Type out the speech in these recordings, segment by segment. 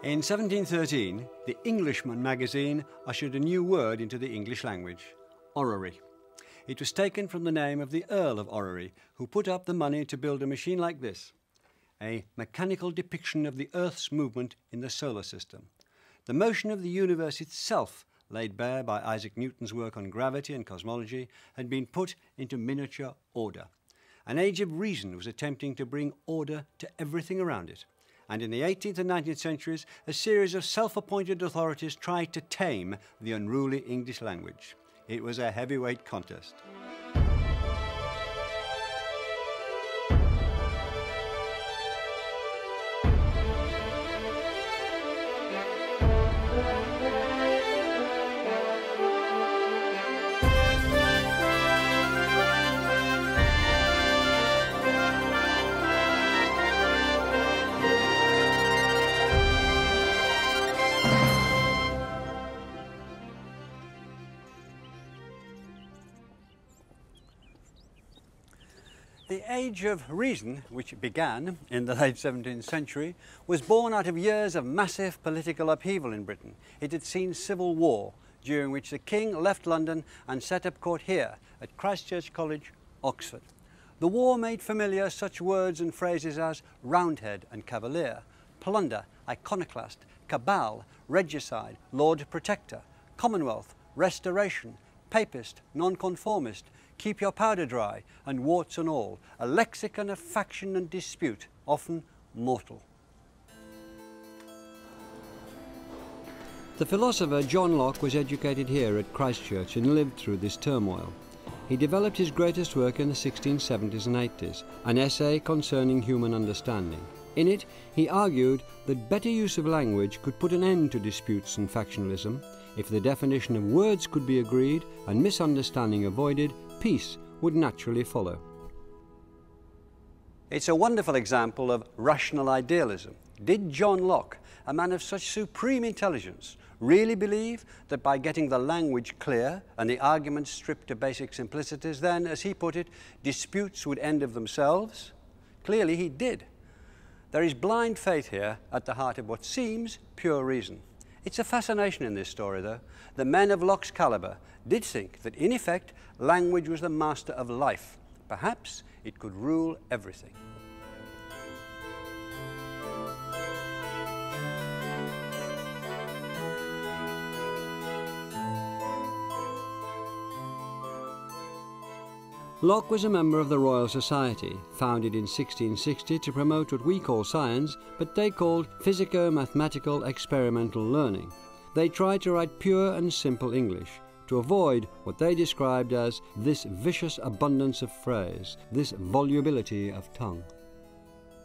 In 1713, the Englishman magazine ushered a new word into the English language: orrery. It was taken from the name of the Earl of Orrery, who put up the money to build a machine like this, a mechanical depiction of the Earth's movement in the solar system. The motion of the universe itself, laid bare by Isaac Newton's work on gravity and cosmology, had been put into miniature order. An age of reason was attempting to bring order to everything around it. And in the 18th and 19th centuries, a series of self-appointed authorities tried to tame the unruly English language. It was a heavyweight contest. The Age of Reason, which began in the late 17th century, was born out of years of massive political upheaval in Britain. It had seen civil war, during which the King left London and set up court here at Christ Church College, Oxford. The war made familiar such words and phrases as Roundhead and Cavalier, plunder, iconoclast, cabal, regicide, Lord Protector, Commonwealth, Restoration, Papist, Nonconformist, keep your powder dry, and warts and all, a lexicon of faction and dispute, often mortal. The philosopher John Locke was educated here at Christ Church and lived through this turmoil. He developed his greatest work in the 1670s and 80s, an essay concerning human understanding. In it, he argued that better use of language could put an end to disputes and factionalism. If the definition of words could be agreed and misunderstanding avoided, peace would naturally follow. It's a wonderful example of rational idealism. Did John Locke, a man of such supreme intelligence, really believe that by getting the language clear and the arguments stripped to basic simplicities, then, as he put it, disputes would end of themselves? Clearly he did. There is blind faith here at the heart of what seems pure reason. It's a fascination in this story, though. The men of Locke's caliber did think that, in effect, language was the master of life. Perhaps it could rule everything. Locke was a member of the Royal Society, founded in 1660 to promote what we call science, but they called physico-mathematical experimental learning. They tried to write pure and simple English, to avoid what they described as this vicious abundance of phrase, this volubility of tongue.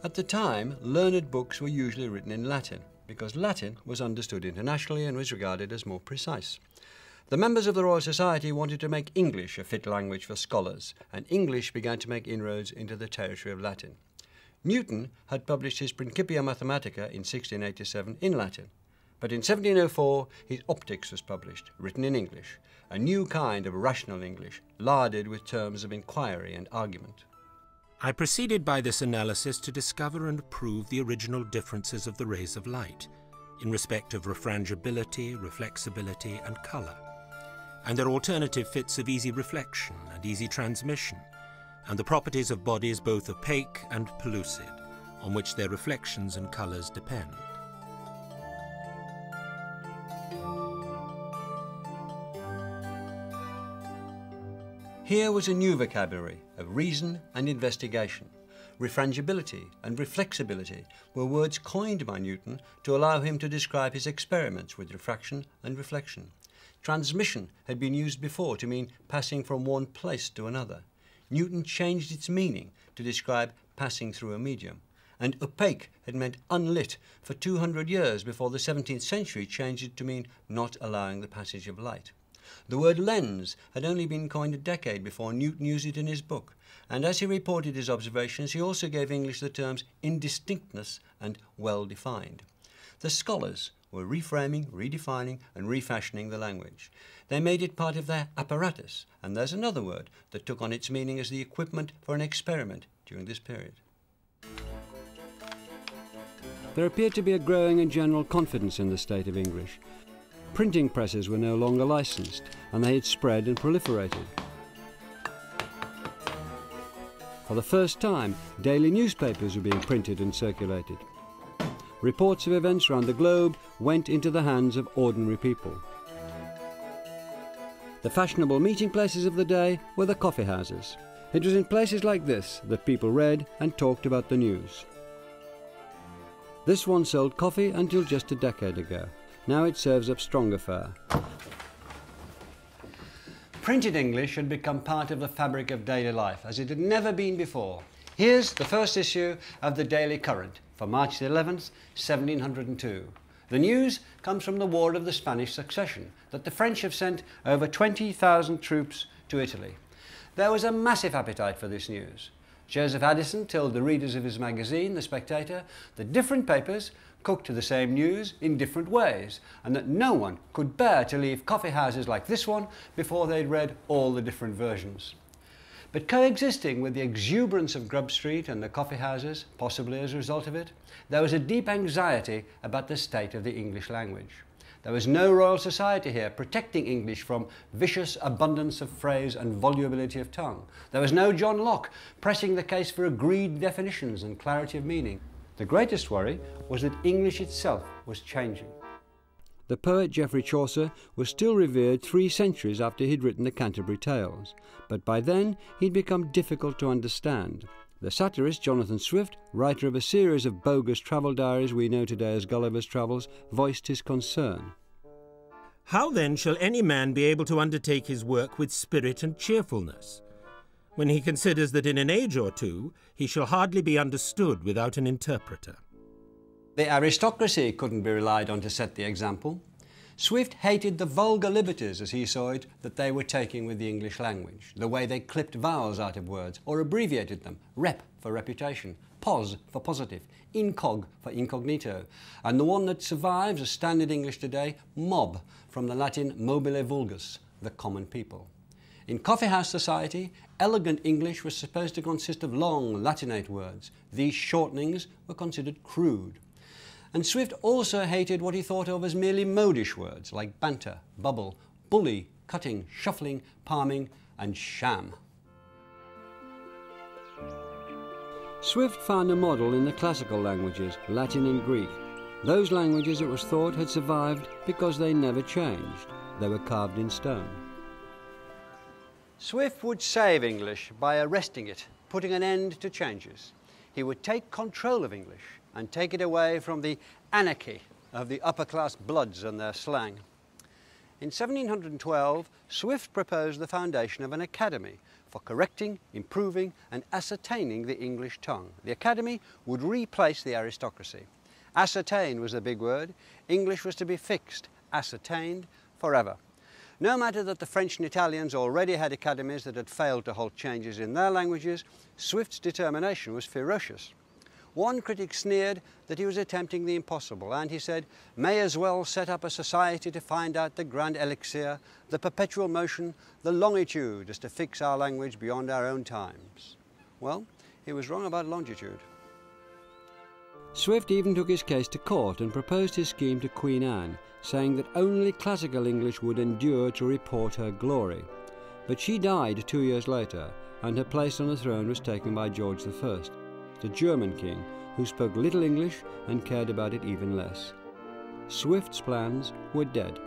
At the time, learned books were usually written in Latin, because Latin was understood internationally and was regarded as more precise. The members of the Royal Society wanted to make English a fit language for scholars, and English began to make inroads into the territory of Latin. Newton had published his Principia Mathematica in 1687 in Latin, but in 1704 his Optics was published, written in English, a new kind of rational English, larded with terms of inquiry and argument. I proceeded by this analysis to discover and prove the original differences of the rays of light, in respect of refrangibility, reflexibility, and colour, and their alternative fits of easy reflection and easy transmission, and the properties of bodies both opaque and pellucid, on which their reflections and colours depend. Here was a new vocabulary of reason and investigation. Refrangibility and reflexibility were words coined by Newton to allow him to describe his experiments with refraction and reflection. Transmission had been used before to mean passing from one place to another. Newton changed its meaning to describe passing through a medium. And opaque had meant unlit for 200 years before the 17th century changed it to mean not allowing the passage of light. The word lens had only been coined a decade before Newton used it in his book, and as he reported his observations, he also gave English the terms indistinctness and well-defined. The scholars were reframing, redefining, and refashioning the language. They made it part of their apparatus, and there's another word that took on its meaning as the equipment for an experiment during this period. There appeared to be a growing and general confidence in the state of English. Printing presses were no longer licensed, and they had spread and proliferated. For the first time, daily newspapers were being printed and circulated. Reports of events around the globe went into the hands of ordinary people. The fashionable meeting places of the day were the coffee houses. It was in places like this that people read and talked about the news. This one sold coffee until just a decade ago. Now it serves up stronger fare. Printed English had become part of the fabric of daily life as it had never been before. Here's the first issue of the Daily Current for March the 11th, 1702. The news comes from the War of the Spanish Succession, that the French have sent over 20,000 troops to Italy. There was a massive appetite for this news. Joseph Addison told the readers of his magazine, The Spectator, that different papers cooked the same news in different ways, and that no one could bear to leave coffee houses like this one before they'd read all the different versions. But coexisting with the exuberance of Grub Street and the coffee houses, possibly as a result of it, there was a deep anxiety about the state of the English language. There was no Royal Society here protecting English from vicious abundance of phrase and volubility of tongue. There was no John Locke pressing the case for agreed definitions and clarity of meaning. The greatest worry was that English itself was changing. The poet Geoffrey Chaucer was still revered 3 centuries after he'd written the Canterbury Tales, but by then he'd become difficult to understand. The satirist Jonathan Swift, writer of a series of bogus travel diaries we know today as Gulliver's Travels, voiced his concern. How then shall any man be able to undertake his work with spirit and cheerfulness, when he considers that in an age or two he shall hardly be understood without an interpreter? The aristocracy couldn't be relied on to set the example. Swift hated the vulgar liberties, as he saw it, that they were taking with the English language, the way they clipped vowels out of words or abbreviated them, rep for reputation, pos for positive, incog for incognito, and the one that survives as standard English today, mob, from the Latin mobile vulgus, the common people. In coffeehouse society, elegant English was supposed to consist of long Latinate words. These shortenings were considered crude. And Swift also hated what he thought of as merely modish words like banter, bubble, bully, cutting, shuffling, palming, and sham. Swift found a model in the classical languages, Latin and Greek. Those languages, it was thought, had survived because they never changed. They were carved in stone. Swift would save English by arresting it, putting an end to changes. He would take control of English and take it away from the anarchy of the upper-class bloods and their slang. In 1712, Swift proposed the foundation of an academy for correcting, improving and ascertaining the English tongue. The academy would replace the aristocracy. Ascertain was the big word. English was to be fixed, ascertained, forever. No matter that the French and Italians already had academies that had failed to halt changes in their languages, Swift's determination was ferocious. One critic sneered that he was attempting the impossible, and he said, "May as well set up a society to find out the grand elixir, the perpetual motion, the longitude, as to fix our language beyond our own times." Well, he was wrong about longitude. Swift even took his case to court and proposed his scheme to Queen Anne, saying that only classical English would endure to report her glory. But she died 2 years later, and her place on the throne was taken by George I, the German king, who spoke little English and cared about it even less. Swift's plans were dead.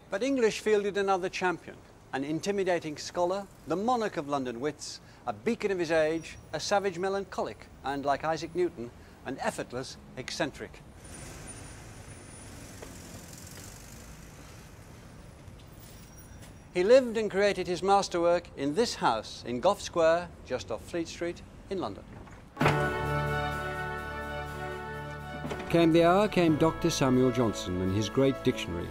But English fielded another champion, an intimidating scholar, the monarch of London wits, a beacon of his age, a savage melancholic, and, like Isaac Newton, an effortless eccentric. He lived and created his masterwork in this house in Gough Square, just off Fleet Street in London. Came the hour, came Dr. Samuel Johnson and his great dictionary.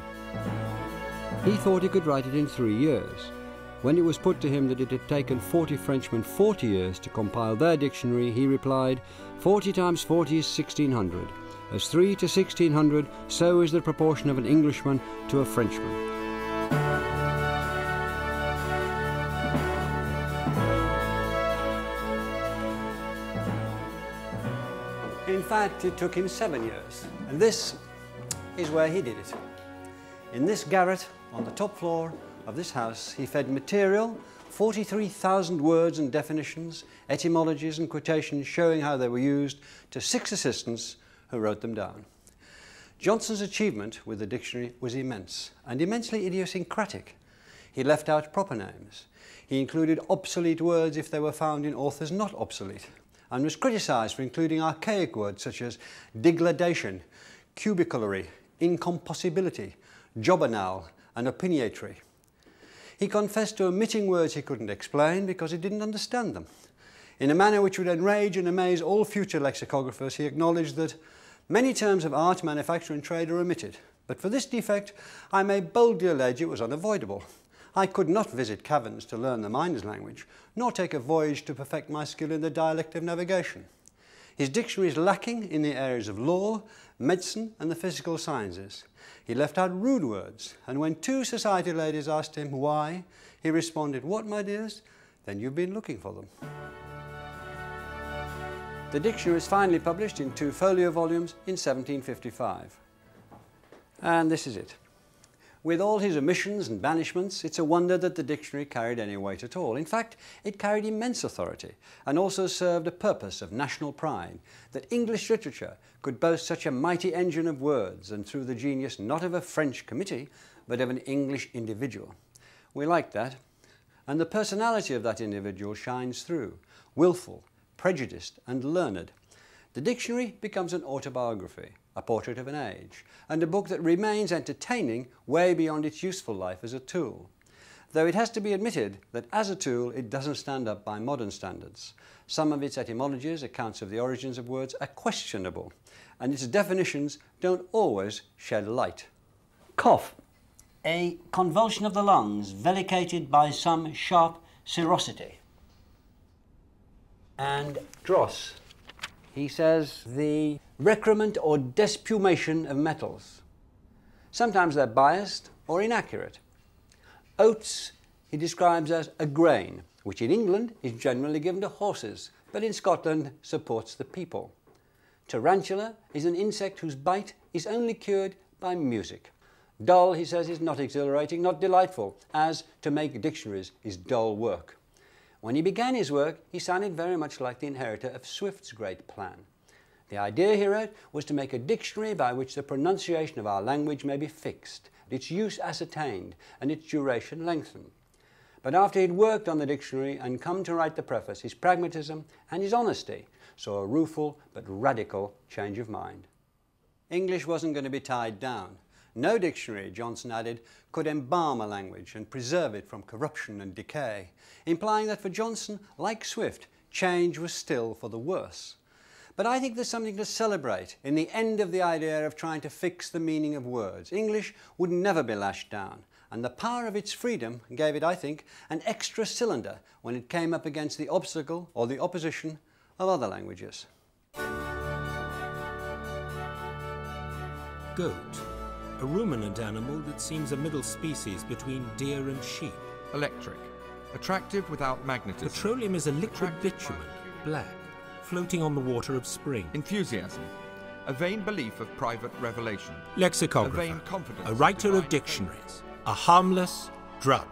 He thought he could write it in 3 years. When it was put to him that it had taken 40 Frenchmen 40 years to compile their dictionary, he replied, 40 times 40 is 1600. As 3 to 1600, so is the proportion of an Englishman to a Frenchman. In fact, it took him 7 years, and this is where he did it. In this garret on the top floor of this house, he fed material, 43,000 words and definitions, etymologies and quotations showing how they were used, to 6 assistants who wrote them down. Johnson's achievement with the dictionary was immense and immensely idiosyncratic. He left out proper names. He included obsolete words if they were found in authors not obsolete, and was criticised for including archaic words such as degradation, cubicularity, incompossibility, jobbanal and opiniatory. He confessed to omitting words he couldn't explain because he didn't understand them. In a manner which would enrage and amaze all future lexicographers, he acknowledged that many terms of art, manufacture and trade are omitted, but for this defect I may boldly allege it was unavoidable. I could not visit caverns to learn the miner's language, nor take a voyage to perfect my skill in the dialect of navigation. His dictionary is lacking in the areas of law, medicine and the physical sciences. He left out rude words, and when 2 society ladies asked him why, he responded, "What, my dears? Then you've been looking for them." The dictionary was finally published in 2 folio volumes in 1755. And this is it. With all his omissions and banishments, it's a wonder that the dictionary carried any weight at all. In fact, it carried immense authority and also served a purpose of national pride, that English literature could boast such a mighty engine of words, and through the genius not of a French committee, but of an English individual. We like that, and the personality of that individual shines through, willful, prejudiced and learned. The dictionary becomes an autobiography, a portrait of an age, and a book that remains entertaining way beyond its useful life as a tool. Though it has to be admitted that as a tool it doesn't stand up by modern standards. Some of its etymologies, accounts of the origins of words, are questionable, and its definitions don't always shed light. Cough. A convulsion of the lungs, velicated by some sharp serosity. And dross. He says the recrement or despumation of metals. Sometimes they're biased or inaccurate. Oats he describes as a grain, which in England is generally given to horses, but in Scotland supports the people. Tarantula is an insect whose bite is only cured by music. Dull, he says, is not exhilarating, not delightful, as to make dictionaries is dull work. When he began his work, he sounded very much like the inheritor of Swift's great plan. The idea, he wrote, was to make a dictionary by which the pronunciation of our language may be fixed, its use ascertained, and its duration lengthened. But after he'd worked on the dictionary and come to write the preface, his pragmatism and his honesty saw a rueful but radical change of mind. English wasn't going to be tied down. No dictionary, Johnson added, could embalm a language and preserve it from corruption and decay, implying that for Johnson, like Swift, change was still for the worse. But I think there's something to celebrate in the end of the idea of trying to fix the meaning of words. English would never be lashed down, and the power of its freedom gave it, I think, an extra cylinder when it came up against the obstacle or the opposition of other languages. Goat. A ruminant animal that seems a middle species between deer and sheep. Electric. Attractive without magnetism. Petroleum is a liquid bitumen, black, floating on the water of spring. Enthusiasm. A vain belief of private revelation. Lexicographer. A vain confidence. A writer of dictionaries. A harmless drudge.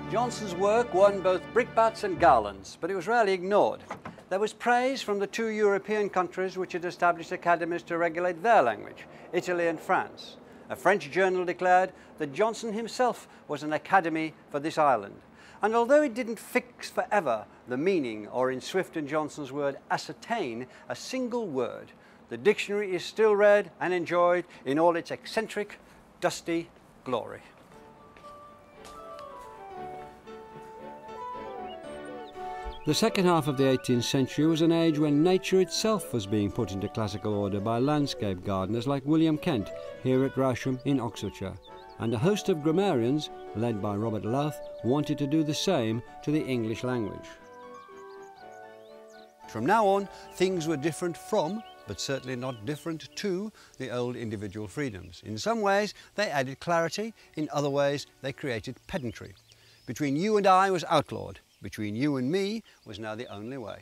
Johnson's work won both brickbats and garlands, but it was rarely ignored. There was praise from the 2 European countries which had established academies to regulate their language, Italy and France. A French journal declared that Johnson himself was an academy for this island. And although it didn't fix forever the meaning, or in Swift and Johnson's word, ascertain a single word, the dictionary is still read and enjoyed in all its eccentric, dusty glory. The second half of the 18th century was an age when nature itself was being put into classical order by landscape gardeners like William Kent here at Rousham in Oxfordshire, and a host of grammarians, led by Robert Louth, wanted to do the same to the English language. From now on, things were different from, but certainly not different to, the old individual freedoms. In some ways, they added clarity, in other ways, they created pedantry. Between you and I was outlawed. Between you and me was now the only way.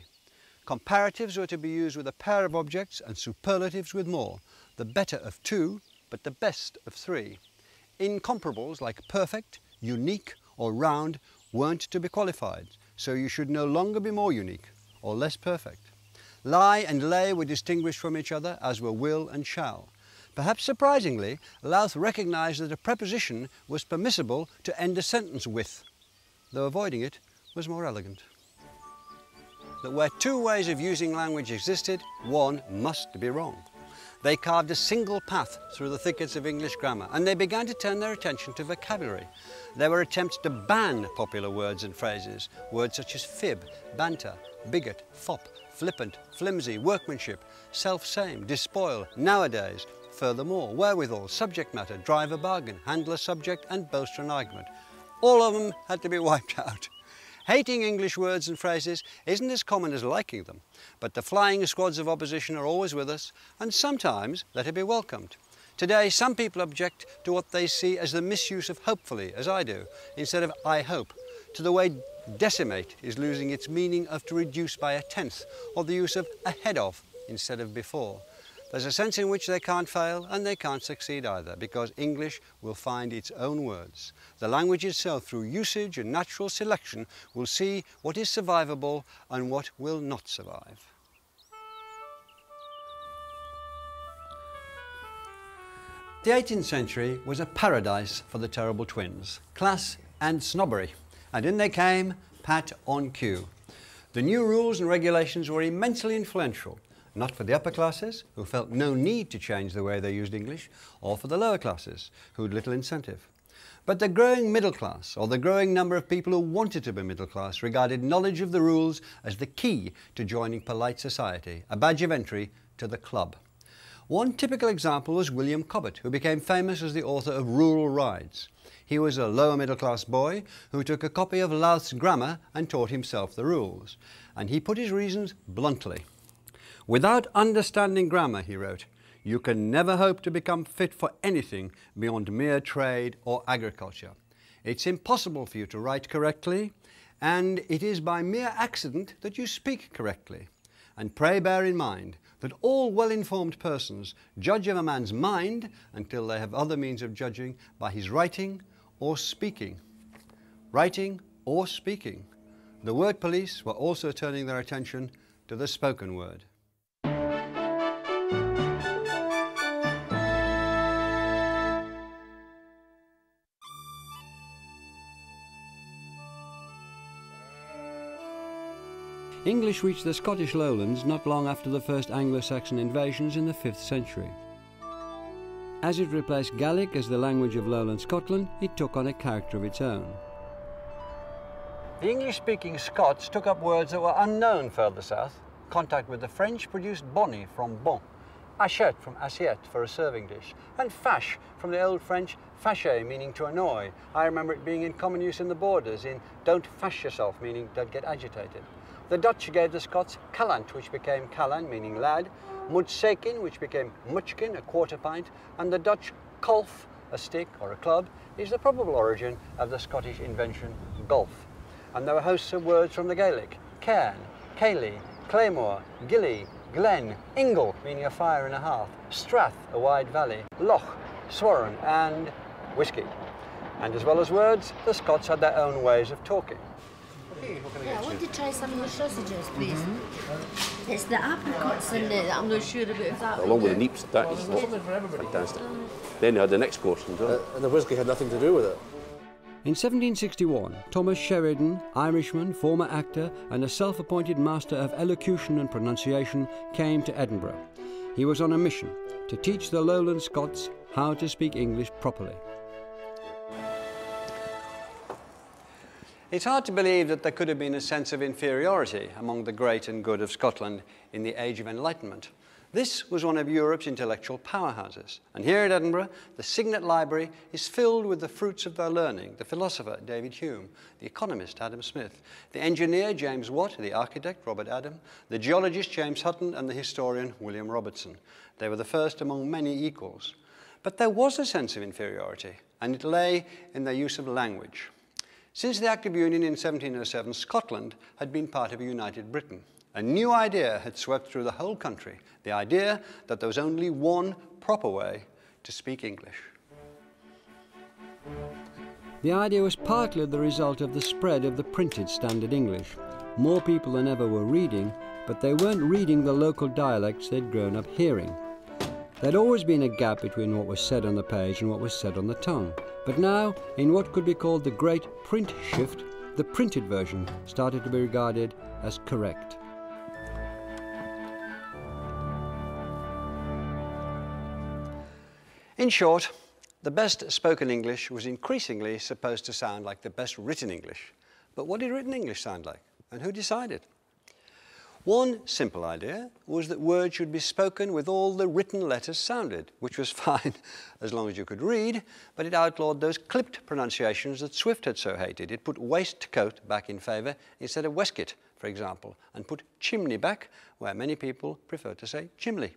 Comparatives were to be used with a pair of objects and superlatives with more. The better of two, but the best of three. Incomparables like perfect, unique or round weren't to be qualified, so you should no longer be more unique or less perfect. Lie and lay were distinguished from each other, as were will and shall. Perhaps surprisingly, Louth recognised that a preposition was permissible to end a sentence with, though avoiding it was more elegant. That where two ways of using language existed, one must be wrong. They carved a single path through the thickets of English grammar, and they began to turn their attention to vocabulary. There were attempts to ban popular words and phrases, words such as fib, banter, bigot, fop, flippant, flimsy, workmanship, self-same, despoil, nowadays, furthermore, wherewithal, subject matter, drive a bargain, handle a subject and boast an argument. All of them had to be wiped out. Hating English words and phrases isn't as common as liking them, but the flying squads of opposition are always with us, and sometimes let it be welcomed. Today, some people object to what they see as the misuse of hopefully, as I do, instead of I hope, to the way decimate is losing its meaning of to reduce by a tenth, or the use of ahead of instead of before. There's a sense in which they can't fail and they can't succeed either, because English will find its own words. The language itself, through usage and natural selection, will see what is survivable and what will not survive. The 18th century was a paradise for the terrible twins, class and snobbery, and in they came, pat on cue. The new rules and regulations were immensely influential, not for the upper classes, who felt no need to change the way they used English, or for the lower classes, who had little incentive. But the growing middle class, or the growing number of people who wanted to be middle class, regarded knowledge of the rules as the key to joining polite society, a badge of entry to the club. One typical example was William Cobbett, who became famous as the author of Rural Rides. He was a lower middle class boy who took a copy of Louth's grammar and taught himself the rules. And he put his reasons bluntly. "Without understanding grammar," he wrote, "you can never hope to become fit for anything beyond mere trade or agriculture. It's impossible for you to write correctly, and it is by mere accident that you speak correctly. And pray bear in mind that all well-informed persons judge of a man's mind until they have other means of judging by his writing or speaking." Writing or speaking. The word police were also turning their attention to the spoken word. English reached the Scottish lowlands not long after the first Anglo-Saxon invasions in the 5th century. As it replaced Gaelic as the language of lowland Scotland, it took on a character of its own. The English-speaking Scots took up words that were unknown further south. Contact with the French produced bonny from bon, assiette from assiette for a serving dish, and fâche from the old French fâcher, meaning to annoy. I remember it being in common use in the borders in don't fash yourself, meaning don't get agitated. The Dutch gave the Scots callant, which became callan, meaning lad, mudsekin, which became muchkin, a quarter pint, and the Dutch kolf, a stick or a club, is the probable origin of the Scottish invention golf. And there were hosts of words from the Gaelic: cairn, ceilidh, claymore, gilly, glen, ingle, meaning a fire in a hearth, strath, a wide valley, loch, sworn, and whisky. And as well as words, the Scots had their own ways of talking. Yeah, I want to try some of the sausages, please. It's the apricots in there that I'm not sure about if that. Along with the neeps, that is fantastic. Then you had the next course. And the whisky had nothing to do with it. In 1761, Thomas Sheridan, Irishman, former actor, and a self-appointed master of elocution and pronunciation, came to Edinburgh. He was on a mission to teach the lowland Scots how to speak English properly. It's hard to believe that there could have been a sense of inferiority among the great and good of Scotland in the Age of Enlightenment. This was one of Europe's intellectual powerhouses, and here at Edinburgh, the Signet Library is filled with the fruits of their learning: the philosopher David Hume, the economist Adam Smith, the engineer James Watt, the architect Robert Adam, the geologist James Hutton, and the historian William Robertson. They were the first among many equals. But there was a sense of inferiority, and it lay in their use of language. Since the Act of Union in 1707, Scotland had been part of a united Britain, A new idea had swept through the whole country, the idea that there was only one proper way to speak English. The idea was partly the result of the spread of the printed standard English. More people than ever were reading, but they weren't reading the local dialects they'd grown up hearing. There'd always been a gap between what was said on the page and what was said on the tongue. But now, in what could be called the great print shift, the printed version started to be regarded as correct. In short, the best spoken English was increasingly supposed to sound like the best written English. But what did written English sound like? And who decided? One simple idea was that words should be spoken with all the written letters sounded, which was fine as long as you could read, but it outlawed those clipped pronunciations that Swift had so hated. It put waistcoat back in favour instead of waistcoat, for example, and put chimney back where many people prefer to say chimney.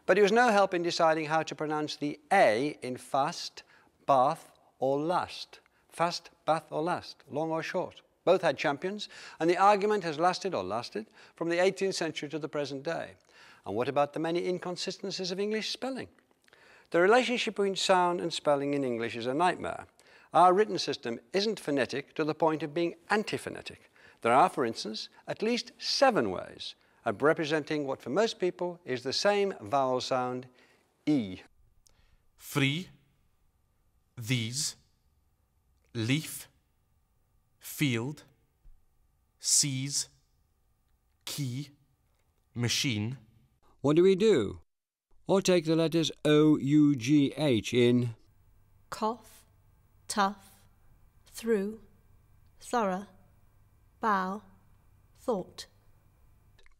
But it was no help in deciding how to pronounce the A in fast, bath, or last. Fast, bath, or last, long or short. Both had champions, and the argument has lasted from the 18th century to the present day. And what about the many inconsistencies of English spelling? The relationship between sound and spelling in English is a nightmare. Our written system isn't phonetic to the point of being antiphonetic. There are, for instance, at least 7 ways of representing what for most people is the same vowel sound, E. Free, these, leaf, field, seas, key, machine. What do we do? Or take the letters O, U, G, H in cough, tough, through, thorough, bow, thought.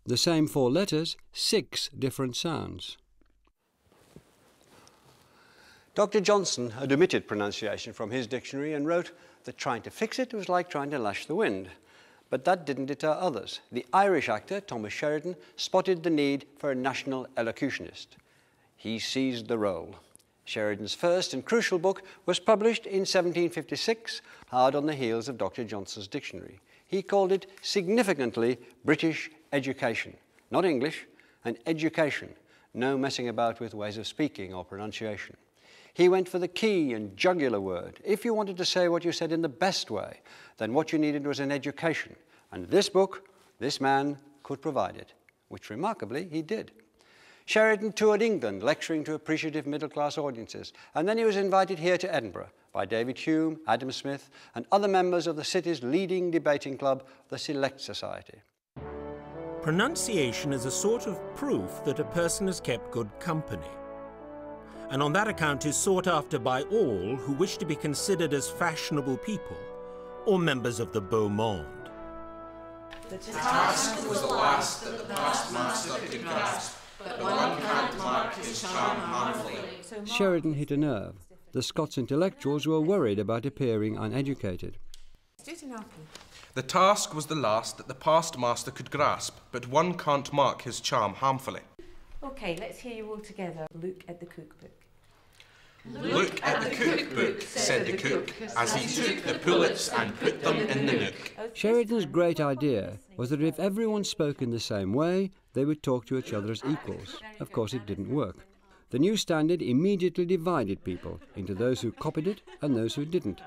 The same 4 letters, 6 different sounds. Dr. Johnson had omitted pronunciation from his dictionary and wrote that trying to fix it was like trying to lash the wind. But that didn't deter others. The Irish actor, Thomas Sheridan, spotted the need for a national elocutionist. He seized the role. Sheridan's first and crucial book was published in 1756, hard on the heels of Dr. Johnson's dictionary. He called it significantly British education. Not English, an education. No messing about with ways of speaking or pronunciation. He went for the key and jugular word. If you wanted to say what you said in the best way, then what you needed was an education. And this book, this man, could provide it, which remarkably he did. Sheridan toured England, lecturing to appreciative middle-class audiences, and then he was invited here to Edinburgh by David Hume, Adam Smith, and other members of the city's leading debating club, the Select Society. Pronunciation is a sort of proof that a person has kept good company, and on that account is sought after by all who wish to be considered as fashionable people or members of the beau monde. The task was the last that the past master could grasp, but one can't mark his charm harmfully. Sheridan hit a nerve. The Scots intellectuals were worried about appearing uneducated. The task was the last that the past master could grasp, but one can't mark his charm harmfully. OK, let's hear you all together. Look at the cookbook. Look at the cookbook, said the cook, as he took the pullets and put them in the nook. Sheridan's great idea was that if everyone spoke in the same way, they would talk to each other as equals. Of course, it didn't work. The new standard immediately divided people into those who copied it and those who didn't.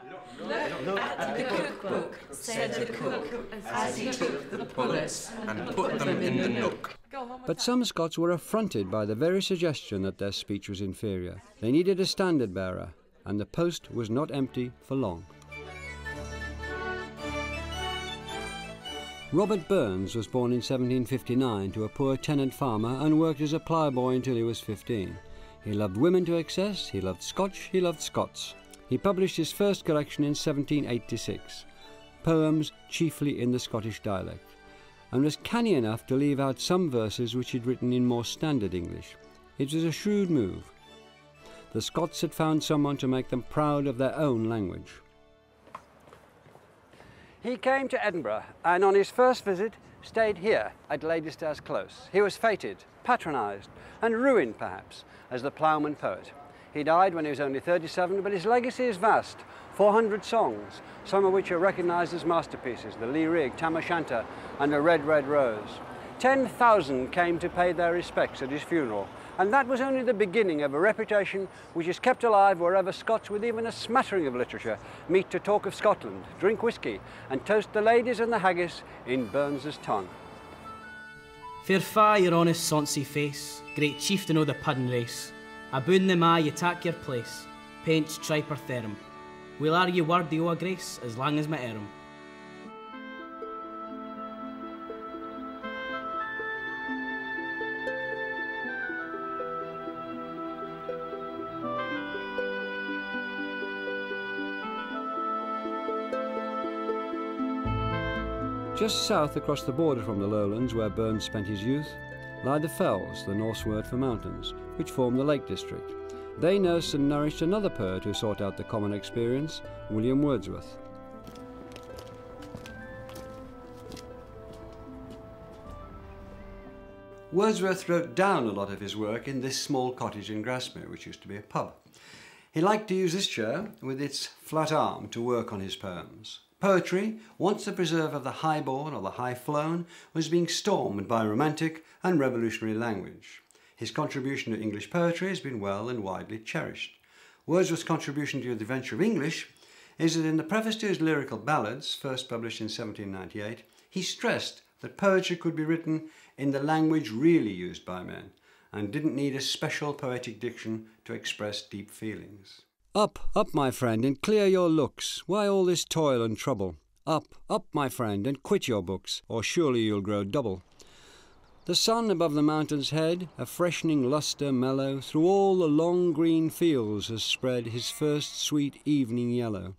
Look at the cookbook, said the cook, as he took the pullets and put them in the nook. But some Scots were affronted by the very suggestion that their speech was inferior. They needed a standard bearer, and the post was not empty for long. Robert Burns was born in 1759 to a poor tenant farmer and worked as a ploughboy until he was 15. He loved women to excess, he loved Scotch, he loved Scots. He published his first collection in 1786, poems chiefly in the Scottish dialect, and was canny enough to leave out some verses which he'd written in more standard English. It was a shrewd move. The Scots had found someone to make them proud of their own language. He came to Edinburgh and on his first visit stayed here at Ladystairs Close. He was feted, patronised and ruined perhaps as the ploughman poet. He died when he was only 37, but his legacy is vast. 400 songs, some of which are recognised as masterpieces, the Lee Rig, Tam O'Shanter and the Red, Red Rose. 10,000 came to pay their respects at his funeral, and that was only the beginning of a reputation which is kept alive wherever Scots with even a smattering of literature meet to talk of Scotland, drink whisky, and toast the ladies and the haggis in Burns's tongue. Fair fa your honest sonsy face, great chieftain o' the puddin' race, aboon the ma ye tak your place, paints triper therum. We'll are ye worthy o' a grace as lang as my erum. Just south across the border from the lowlands where Burns spent his youth lie the fells, the Norse word for mountains, which form the Lake District. They nursed and nourished another poet who sought out the common experience, William Wordsworth. Wordsworth wrote down a lot of his work in this small cottage in Grasmere, which used to be a pub. He liked to use this chair with its flat arm to work on his poems. Poetry, once the preserve of the high-born or the high-flown, was being stormed by romantic and revolutionary language. His contribution to English poetry has been well and widely cherished. Wordsworth's contribution to the Adventure of English is that in the preface to his lyrical ballads, first published in 1798, he stressed that poetry could be written in the language really used by men and didn't need a special poetic diction to express deep feelings. Up, up, my friend, and clear your looks. Why all this toil and trouble? Up, up, my friend, and quit your books, or surely you'll grow double. The sun above the mountain's head, a freshening lustre mellow, through all the long green fields has spread his first sweet evening yellow.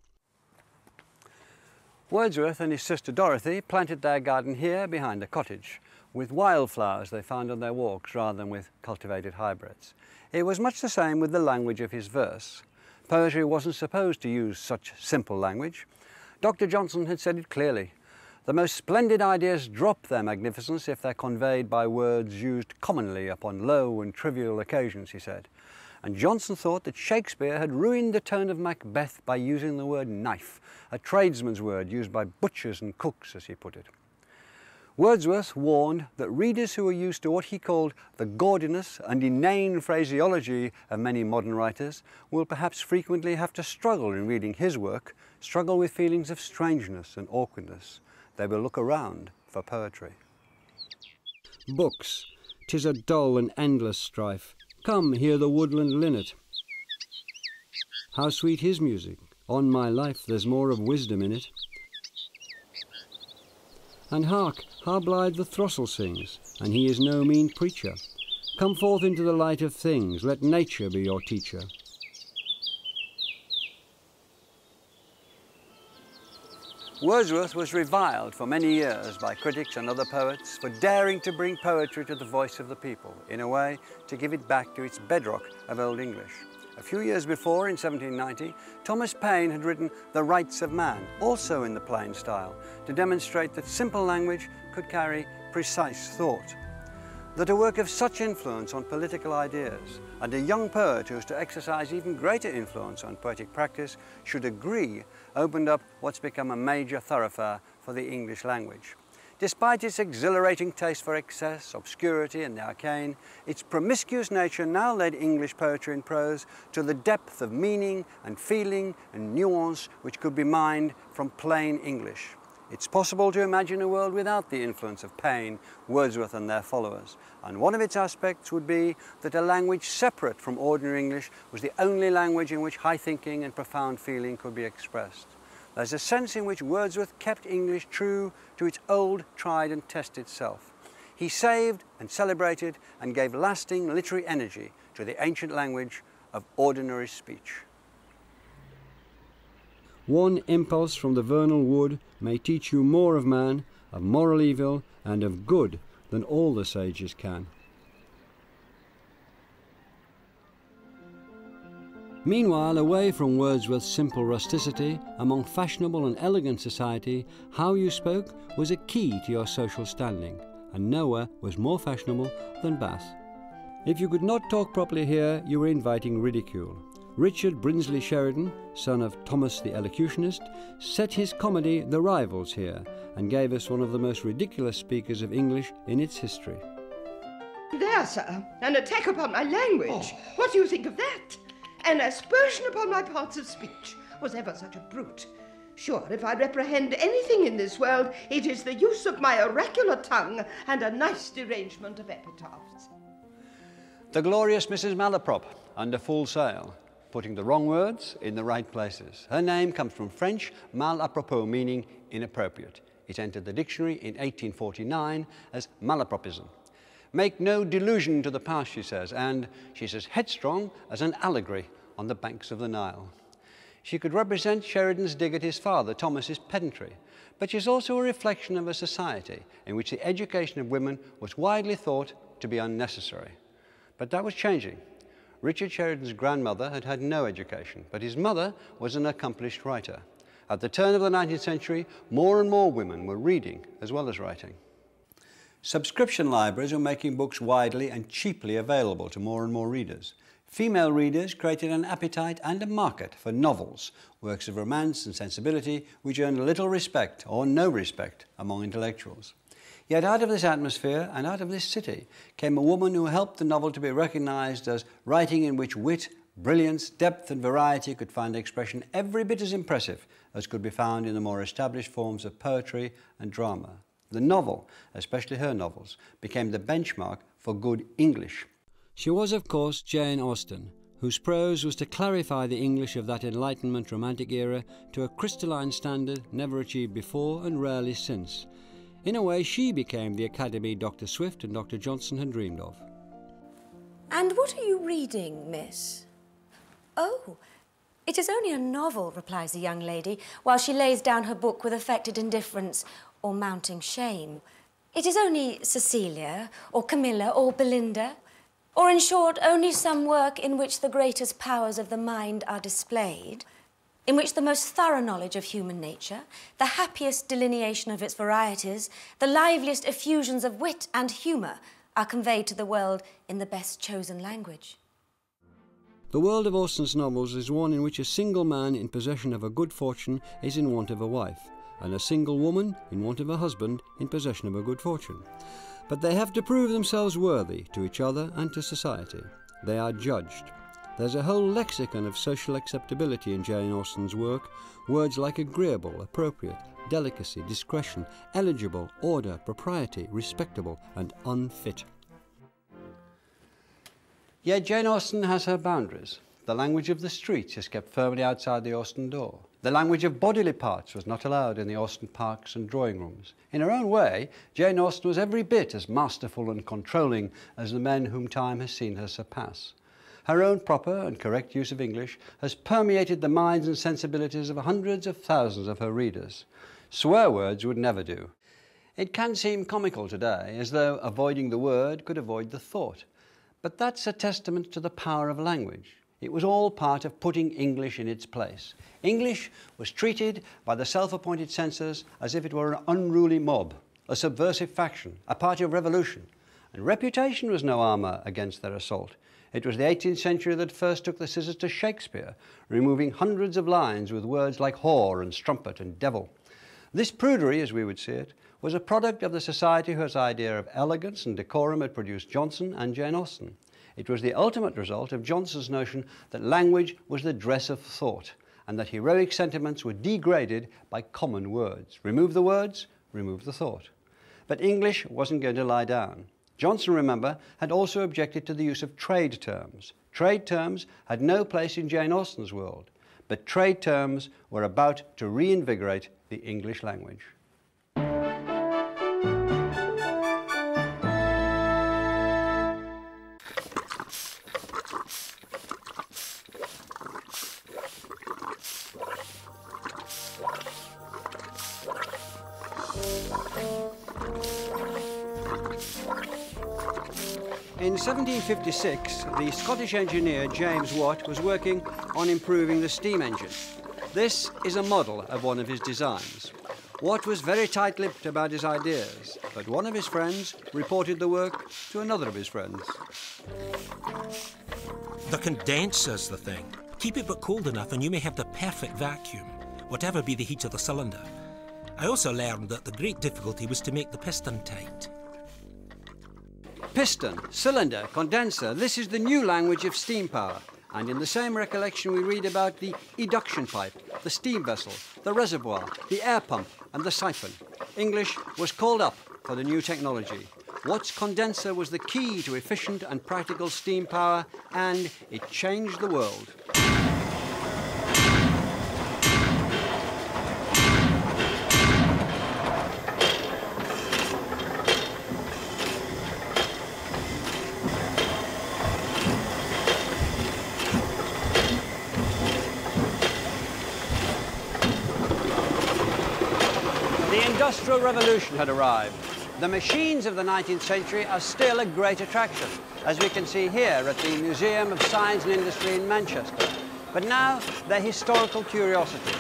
Wordsworth and his sister Dorothy planted their garden here behind the cottage, with wildflowers they found on their walks rather than with cultivated hybrids. It was much the same with the language of his verse. Poetry wasn't supposed to use such simple language. Dr. Johnson had said it clearly. The most splendid ideas drop their magnificence if they're conveyed by words used commonly upon low and trivial occasions, he said. And Johnson thought that Shakespeare had ruined the tone of Macbeth by using the word knife, a tradesman's word used by butchers and cooks, as he put it. Wordsworth warned that readers who were used to what he called the gaudiness and inane phraseology of many modern writers will perhaps frequently have to struggle in reading his work, struggle with feelings of strangeness and awkwardness. They will look around for poetry. Books, 'tis a dull and endless strife. Come, hear the woodland linnet. How sweet his music! On my life, there's more of wisdom in it. And hark, how blithe the throstle sings, and he is no mean preacher. Come forth into the light of things, let nature be your teacher. Wordsworth was reviled for many years by critics and other poets for daring to bring poetry to the voice of the people, in a way to give it back to its bedrock of Old English. A few years before, in 1790, Thomas Paine had written The Rights of Man, also in the plain style, to demonstrate that simple language could carry precise thought. That a work of such influence on political ideas, and a young poet who was to exercise even greater influence on poetic practice should agree, opened up what's become a major thoroughfare for the English language. Despite its exhilarating taste for excess, obscurity and the arcane, its promiscuous nature now led English poetry and prose to the depth of meaning and feeling and nuance which could be mined from plain English. It's possible to imagine a world without the influence of Paine, Wordsworth and their followers, and one of its aspects would be that a language separate from ordinary English was the only language in which high thinking and profound feeling could be expressed. There's a sense in which Wordsworth kept English true to its old, tried and tested self. He saved and celebrated and gave lasting literary energy to the ancient language of ordinary speech. One impulse from the vernal wood may teach you more of man, of moral evil and of good than all the sages can. Meanwhile, away from Wordsworth's simple rusticity, among fashionable and elegant society, how you spoke was a key to your social standing, and nowhere was more fashionable than Bath. If you could not talk properly here, you were inviting ridicule. Richard Brinsley Sheridan, son of Thomas the Elocutionist, set his comedy The Rivals here and gave us one of the most ridiculous speakers of English in its history. There, sir, an attack upon my language. What do you think of that? An aspersion upon my parts of speech. Was ever such a brute? Sure, if I reprehend anything in this world, it is the use of my oracular tongue and a nice derangement of epitaphs. The glorious Mrs. Malaprop, under full sail, putting the wrong words in the right places. Her name comes from French mal à propos, meaning inappropriate. It entered the dictionary in 1849 as malapropism. Make no delusion to the past, she says, and she's as headstrong as an allegory on the banks of the Nile. She could represent Sheridan's dig at his father, Thomas's pedantry, but she's also a reflection of a society in which the education of women was widely thought to be unnecessary. But that was changing. Richard Sheridan's grandmother had had no education, but his mother was an accomplished writer. At the turn of the 19th century, more and more women were reading as well as writing. Subscription libraries were making books widely and cheaply available to more and more readers. Female readers created an appetite and a market for novels, works of romance and sensibility which earned little respect or no respect among intellectuals. Yet out of this atmosphere and out of this city came a woman who helped the novel to be recognised as writing in which wit, brilliance, depth and variety could find expression every bit as impressive as could be found in the more established forms of poetry and drama. The novel, especially her novels, became the benchmark for good English. She was, of course, Jane Austen, whose prose was to clarify the English of that Enlightenment romantic era to a crystalline standard never achieved before and rarely since. In a way, she became the academy Dr. Swift and Dr. Johnson had dreamed of. And what are you reading, miss? Oh, it is only a novel, replies the young lady, while she lays down her book with affected indifference or mounting shame. It is only Cecilia, or Camilla, or Belinda, or in short, only some work in which the greatest powers of the mind are displayed, in which the most thorough knowledge of human nature, the happiest delineation of its varieties, the liveliest effusions of wit and humour are conveyed to the world in the best chosen language. The world of Austen's novels is one in which a single man in possession of a good fortune is in want of a wife, and a single woman in want of a husband in possession of a good fortune. But they have to prove themselves worthy to each other and to society. They are judged. There's a whole lexicon of social acceptability in Jane Austen's work, words like agreeable, appropriate, delicacy, discretion, eligible, order, propriety, respectable, and unfit. Yet Jane Austen has her boundaries. The language of the streets is kept firmly outside the Austen door. The language of bodily parts was not allowed in the Austen parks and drawing rooms. In her own way, Jane Austen was every bit as masterful and controlling as the men whom time has seen her surpass. Her own proper and correct use of English has permeated the minds and sensibilities of hundreds of thousands of her readers. Swear words would never do. It can seem comical today, as though avoiding the word could avoid the thought. But that's a testament to the power of language. It was all part of putting English in its place. English was treated by the self-appointed censors as if it were an unruly mob, a subversive faction, a party of revolution. And reputation was no armour against their assault. It was the 18th century that first took the scissors to Shakespeare, removing hundreds of lines with words like whore and strumpet and devil. This prudery, as we would see it, was a product of the society whose idea of elegance and decorum had produced Johnson and Jane Austen. It was the ultimate result of Johnson's notion that language was the dress of thought and that heroic sentiments were degraded by common words. Remove the words, remove the thought. But English wasn't going to lie down. Johnson, remember, had also objected to the use of trade terms. Trade terms had no place in Jane Austen's world, but trade terms were about to reinvigorate the English language. In 1756, the Scottish engineer James Watt was working on improving the steam engine. This is a model of one of his designs. Watt was very tight-lipped about his ideas, but one of his friends reported the work to another of his friends. The condenser's the thing. Keep it but cold enough and you may have the perfect vacuum, whatever be the heat of the cylinder. I also learned that the great difficulty was to make the piston tight. Piston, cylinder, condenser, this is the new language of steam power. And in the same recollection we read about the eduction pipe, the steam vessel, the reservoir, the air pump and the siphon. English was called up for the new technology. Watt's condenser was the key to efficient and practical steam power, and it changed the world. The Industrial Revolution had arrived. The machines of the 19th century are still a great attraction, as we can see here at the Museum of Science and Industry in Manchester. But now they're historical curiosities.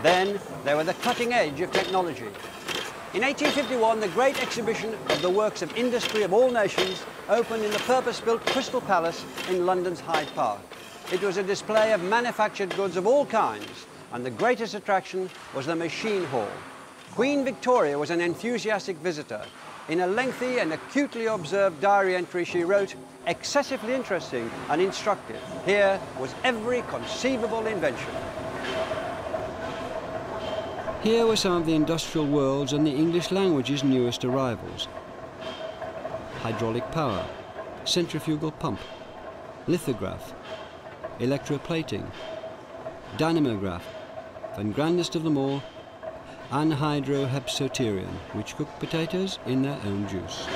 Then they were the cutting edge of technology. In 1851, the great exhibition of the works of industry of all nations opened in the purpose-built Crystal Palace in London's Hyde Park. It was a display of manufactured goods of all kinds, and the greatest attraction was the machine hall. Queen Victoria was an enthusiastic visitor. In a lengthy and acutely observed diary entry she wrote, "Excessively interesting and instructive. Here was every conceivable invention." Here were some of the industrial world's and the English language's newest arrivals. Hydraulic power, centrifugal pump, lithograph, electroplating, dynamograph, and grandest of them all, anhydrohepsoterion, which cooked potatoes in their own juice.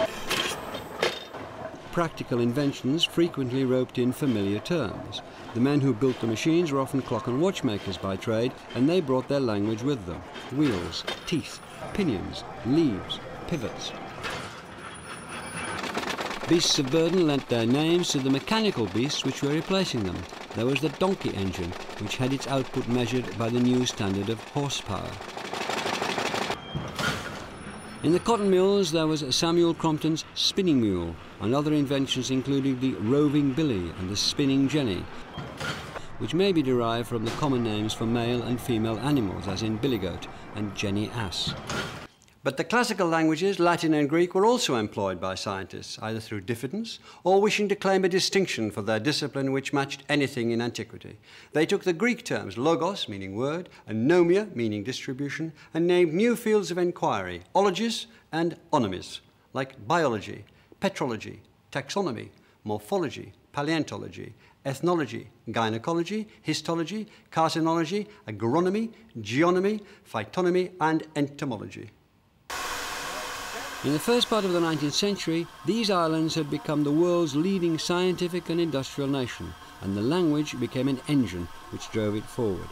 Practical inventions frequently roped in familiar terms. The men who built the machines were often clock and watchmakers by trade, and they brought their language with them. Wheels, teeth, pinions, leaves, pivots. Beasts of burden lent their names to the mechanical beasts which were replacing them. There was the donkey engine, which had its output measured by the new standard of horsepower. In the cotton mills there was Samuel Crompton's spinning mule, and other inventions including the roving billy and the spinning jenny, which may be derived from the common names for male and female animals, as in billygoat and jenny ass. But the classical languages, Latin and Greek, were also employed by scientists, either through diffidence or wishing to claim a distinction for their discipline which matched anything in antiquity. They took the Greek terms logos, meaning word, and nomia, meaning distribution, and named new fields of inquiry, ologies and onomies, like biology, petrology, taxonomy, morphology, paleontology, ethnology, gynecology, histology, carcinology, agronomy, geonomy, phytonomy, and entomology. In the first part of the 19th century, these islands had become the world's leading scientific and industrial nation, and the language became an engine which drove it forward.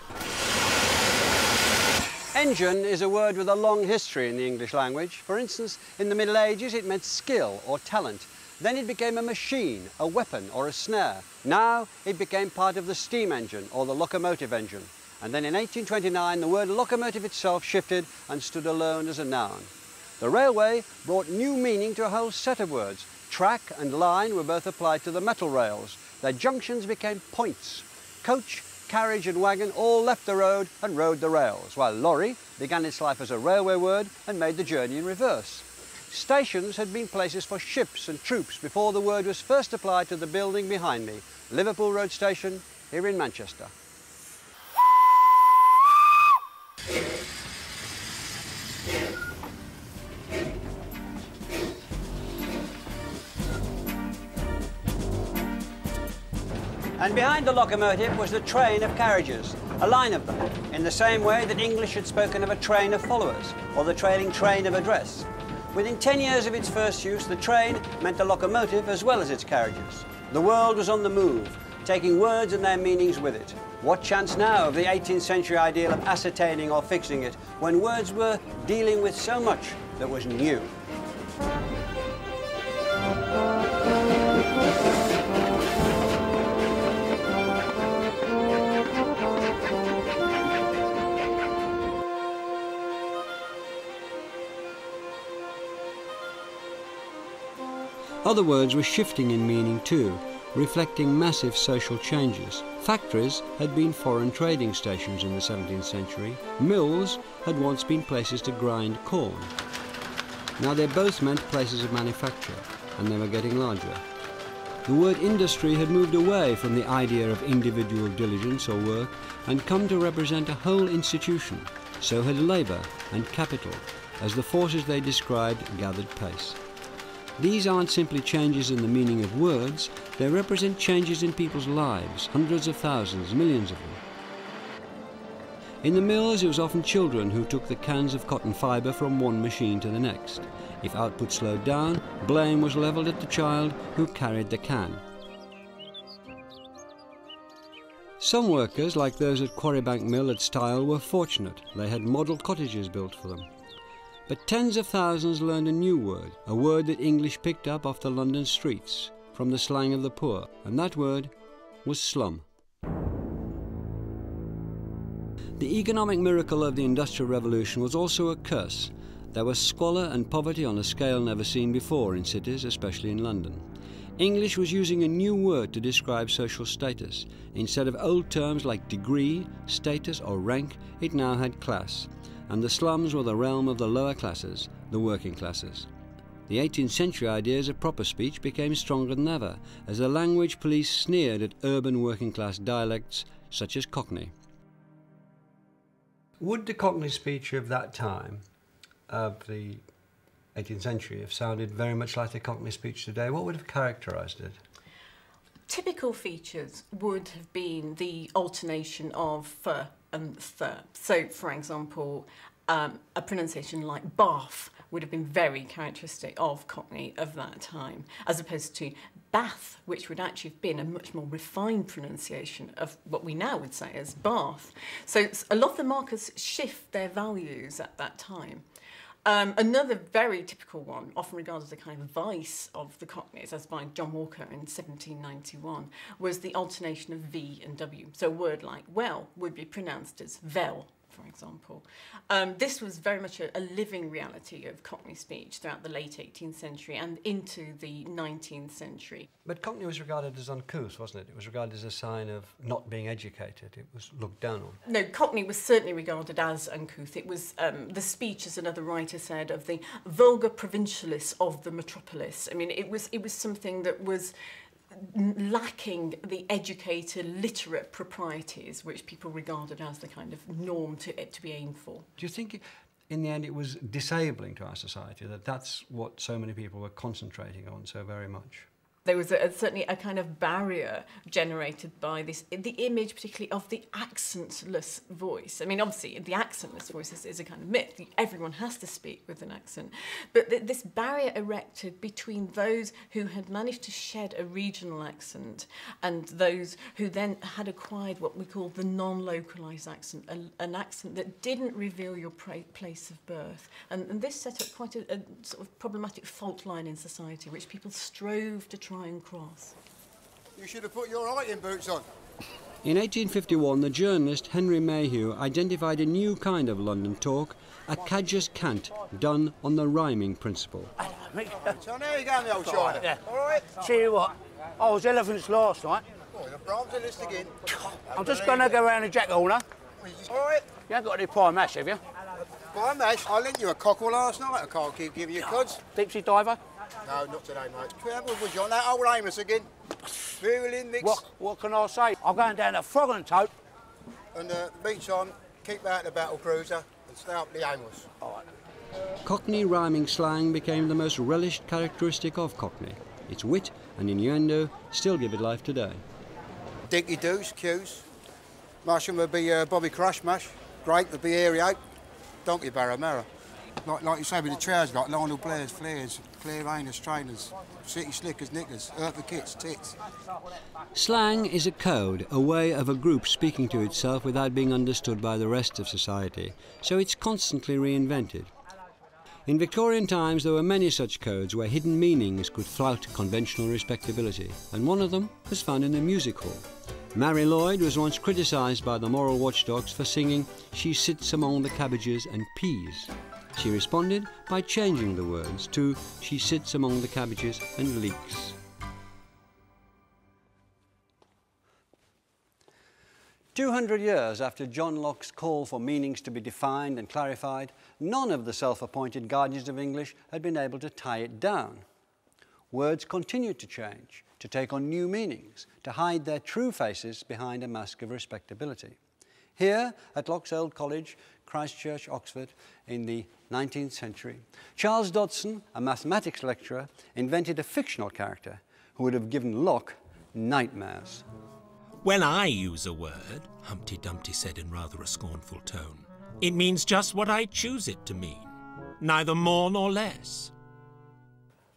Engine is a word with a long history in the English language. For instance, in the Middle Ages it meant skill or talent. Then it became a machine, a weapon or a snare. Now it became part of the steam engine or the locomotive engine. And then in 1829 the word locomotive itself shifted and stood alone as a noun. The railway brought new meaning to a whole set of words. Track and line were both applied to the metal rails. Their junctions became points. Coach, carriage and wagon all left the road and rode the rails, while lorry began its life as a railway word and made the journey in reverse. Stations had been places for ships and troops before the word was first applied to the building behind me, Liverpool Road Station, here in Manchester. And behind the locomotive was the train of carriages, a line of them, in the same way that English had spoken of a train of followers, or the trailing train of a dress. Within 10 years of its first use, the train meant the locomotive as well as its carriages. The world was on the move, taking words and their meanings with it. What chance now of the 18th century ideal of ascertaining or fixing it, when words were dealing with so much that was new? Other words were shifting in meaning too. reflecting massive social changes. Factories had been foreign trading stations in the 17th century. Mills had once been places to grind corn. Now they both meant places of manufacture, and they were getting larger. The word industry had moved away from the idea of individual diligence or work and come to represent a whole institution. So had labour and capital, as the forces they described gathered pace. These aren't simply changes in the meaning of words, they represent changes in people's lives, hundreds of thousands, millions of them. In the mills, it was often children who took the cans of cotton fibre from one machine to the next. If output slowed down, blame was levelled at the child who carried the can. Some workers, like those at Quarrybank Mill at Stile, were fortunate. They had model cottages built for them. But tens of thousands learned a new word, a word that English picked up off the London streets, from the slang of the poor, and that word was slum. The economic miracle of the Industrial Revolution was also a curse. There was squalor and poverty on a scale never seen before in cities, especially in London. English was using a new word to describe social status. Instead of old terms like degree, status or rank, it now had class. And the slums were the realm of the lower classes, the working classes. The 18th century ideas of proper speech became stronger than ever, as the language police sneered at urban working class dialects such as Cockney. Would the Cockney speech of that time, of the 18th century, have sounded very much like the Cockney speech today? What would have characterised it? Typical features would have been the alternation of th and th. So, for example, a pronunciation like bath would have been very characteristic of Cockney of that time, as opposed to bath, which would actually have been a much more refined pronunciation of what we now would say as bath. So a lot of the markers shift their values at that time. Another very typical one, often regarded as a kind of vice of the Cockneys, as by John Walker in 1791, was the alternation of V and W. So a word like well would be pronounced as vel, for example. This was very much a living reality of Cockney speech throughout the late 18th century and into the 19th century. But Cockney was regarded as uncouth, wasn't it? It was regarded as a sign of not being educated. It was looked down on. No, Cockney was certainly regarded as uncouth. It was the speech, as another writer said, of the vulgar provincialists of the metropolis. I mean, it was something that was lacking the educated, literate proprieties which people regarded as the kind of norm to be aimed for. Do you think, in the end, it was disabling to our society, that that's what so many people were concentrating on so very much? There was certainly a kind of barrier generated by this, the image particularly of the accentless voice. I mean, obviously, the accentless voice is a kind of myth. Everyone has to speak with an accent. But this barrier erected between those who had managed to shed a regional accent and those who then had acquired what we call the non-localised accent, an accent that didn't reveal your place of birth. And this set up quite a sort of problematic fault line in society, which people strove to try and cross. You should have put your writing boots on. In 1851, the journalist Henry Mayhew identified a new kind of London talk, a cadger's cant, done on the rhyming principle. Son, how you going, the old China? Yeah. All right? Tell you what, I was elephants last night. Oh, the Brahms are list again. I'm just going to go round the Jack Horner. All right? You ain't got any pie mash, have you? Pie mash? I lent you a cockle last night. I can't keep giving you cuds. Deep sea diver? No, not today, mate. Would you want that old Amos again? Virulin mix. What can I say? I'm going down to Frog and Tope. And meantime, keep out the battle cruiser and stay up the Amos. All right. Cockney rhyming slang became the most relished characteristic of Cockney. Its wit and innuendo still give it life today. Dinky doos, cues. Mushroom would be Bobby Crush mash. Grape would be airy oak. Donkey barrow marrow. Like you say with the trousers, like Lionel Blair's flares, Claire Rayner's trainers, City Slickers knickers, Urfa kits, tits. Slang is a code, a way of a group speaking to itself without being understood by the rest of society, so it's constantly reinvented. In Victorian times there were many such codes where hidden meanings could flout conventional respectability, and one of them was found in the music hall. Mary Lloyd was once criticised by the moral watchdogs for singing "She sits among the cabbages and peas." She responded by changing the words to "She sits among the cabbages and leeks." 200 years after John Locke's call for meanings to be defined and clarified, none of the self-appointed guardians of English had been able to tie it down. Words continued to change, to take on new meanings, to hide their true faces behind a mask of respectability. Here, at Locke's Old College, Christchurch, Oxford, in the 19th century, Charles Dodson, a mathematics lecturer, invented a fictional character who would have given Locke nightmares. When I use a word, Humpty Dumpty said in rather a scornful tone, it means just what I choose it to mean, neither more nor less.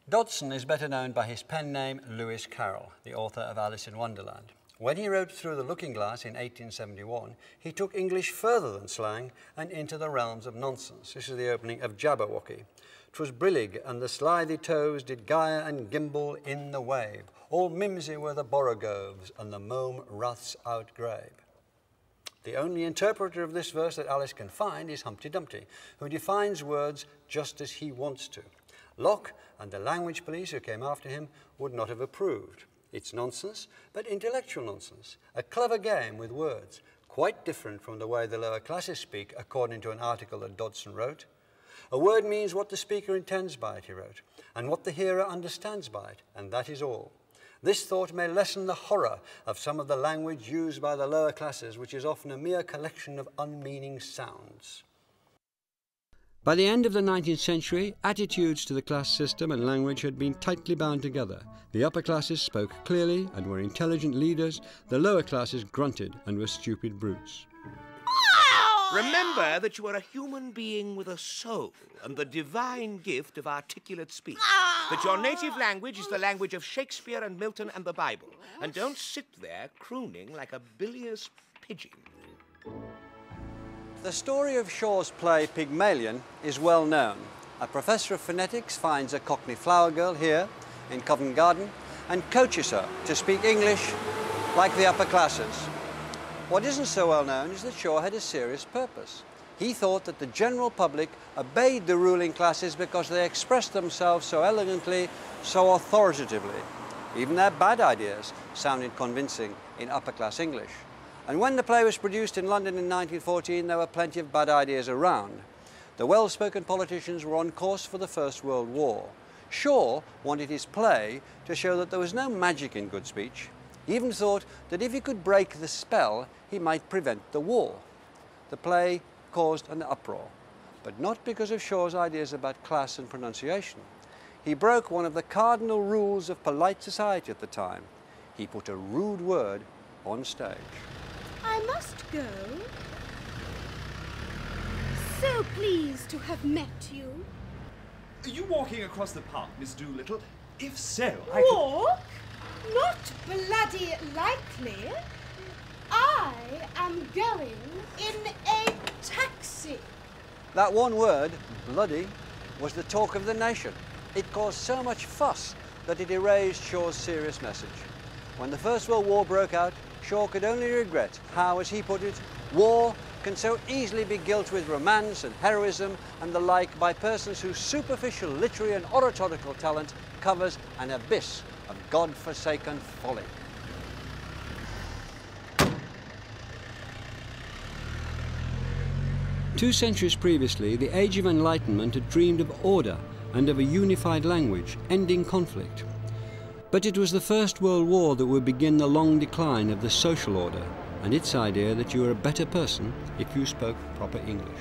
Dodson is better known by his pen name Lewis Carroll, the author of Alice in Wonderland. When he wrote Through the Looking Glass in 1871, he took English further than slang and into the realms of nonsense. This is the opening of Jabberwocky. 'Twas brillig, and the slithy toes did gyre and gimble in the wave. All mimsy were the borogoves, and the mome wraths outgrabe. The only interpreter of this verse that Alice can find is Humpty Dumpty, who defines words just as he wants to. Locke and the language police who came after him would not have approved. It's nonsense, but intellectual nonsense, a clever game with words, quite different from the way the lower classes speak, according to an article that Dodson wrote. A word means what the speaker intends by it, he wrote, and what the hearer understands by it, and that is all. This thought may lessen the horror of some of the language used by the lower classes, which is often a mere collection of unmeaning sounds. By the end of the 19th century, attitudes to the class system and language had been tightly bound together. The upper classes spoke clearly and were intelligent leaders. The lower classes grunted and were stupid brutes. Remember that you are a human being with a soul and the divine gift of articulate speech. That your native language is the language of Shakespeare and Milton and the Bible. And don't sit there crooning like a bilious pigeon. The story of Shaw's play Pygmalion is well known. A professor of phonetics finds a Cockney flower girl here in Covent Garden and coaches her to speak English like the upper classes. What isn't so well known is that Shaw had a serious purpose. He thought that the general public obeyed the ruling classes because they expressed themselves so elegantly, so authoritatively. Even their bad ideas sounded convincing in upper-class English. And when the play was produced in London in 1914, there were plenty of bad ideas around. The well-spoken politicians were on course for the First World War. Shaw wanted his play to show that there was no magic in good speech. He even thought that if he could break the spell, he might prevent the war. The play caused an uproar, but not because of Shaw's ideas about class and pronunciation. He broke one of the cardinal rules of polite society at the time. He put a rude word on stage. I must go. So pleased to have met you. Are you walking across the park, Miss Doolittle? If so, Walk? Not bloody likely. I am going in a taxi. That one word, bloody, was the talk of the nation. It caused so much fuss that it erased Shaw's serious message. When the First World War broke out, Shaw could only regret how, as he put it, war can so easily be gilt with romance and heroism and the like by persons whose superficial literary and oratorical talent covers an abyss of God-forsaken folly. Two centuries previously, the Age of Enlightenment had dreamed of order and of a unified language, ending conflict. But it was the First World War that would begin the long decline of the social order and its idea that you were a better person if you spoke proper English.